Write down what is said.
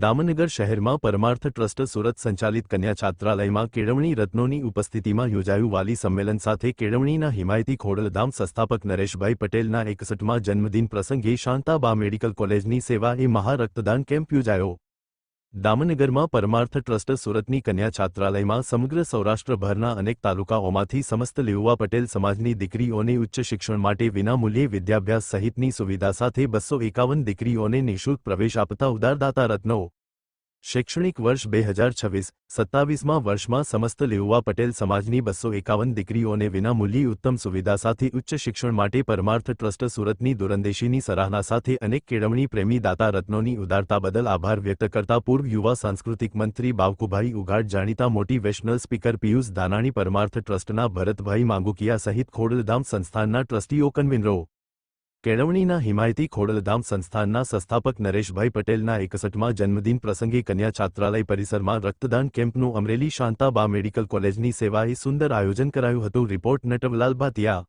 દામનગર શહેરમાં પરમાર્થ ટ્રસ્ટ સુરત સંચાલિત કન્યા છાત્રાલયમાં કેળવણી રત્નોની ઉપસ્થિતિમાં યોજાયું વાલી સંમેલન સાથે કેળવણીના હિમાયતી ખોડલધામ સંસ્થાપક નરેશભાઈ પટેલના 61મા જન્મદિન પ્રસંગે શાંતાબા મેડિકલ કોલેજની સેવા એ મહા રક્તદાન કેમ્પ યોજાયો। દામનગરમાં પરમાર્થ ટ્રસ્ટ સુરતની કન્યા છાત્રાલયમાં સમગ્ર સૌરાષ્ટ્રભરના અનેક તાલુકાઓમાંથી સમસ્ત લેઉવા પટેલ સમાજની દીકરીઓને ઉચ્ચ શિક્ષણ માટે વિનામૂલ્યે વિદ્યાભ્યાસ સહિતની સુવિધા સાથે 251 દીકરીઓને નિઃશુલ્ક પ્રવેશ આપતા ઉદારદાતા રત્નો। શૈક્ષણિક વર્ષ 2026-27માં વર્ષમાં સમસ્ત લેઉવા પટેલ સમાજની 251 દીકરીઓને વિનામૂલ્યે ઉત્તમ સુવિધા સાથે ઉચ્ચ શિક્ષણ માટે પરમાર્થ ટ્રસ્ટ સુરતની દૂરંદેશીની સરાહના સાથે અનેક કેળવણી પ્રેમી દાતા રત્નોની ઉદારતા બદલ આભાર વ્યક્ત કરતા પૂર્વ યુવા સાંસ્કૃતિક મંત્રી બાવકુભાઈ ઉઘાડ, જાણીતા મોટિવેશનલ સ્પીકર પિયુષ ધાનાણી, પરમાર્થ ટ્રસ્ટના ભરતભાઈ માંગુકિયા સહિત ખોડલધામ સંસ્થાનના ટ્રસ્ટીઓ, કન્વીનરો, કેળવણીના હિમાયતી ખોડલધામ સંસ્થાનના સંસ્થાપક નરેશભાઈ પટેલના 61મા જન્મદિન પ્રસંગે કન્યા છાત્રાલય પરિસરમાં રક્તદાન કેમ્પનું અમરેલી શાંતાબા મેડિકલ કોલેજની સેવાએ સુંદર આયોજન કરાયું હતું। રિપોર્ટ નટવલાલ ભાતિયા।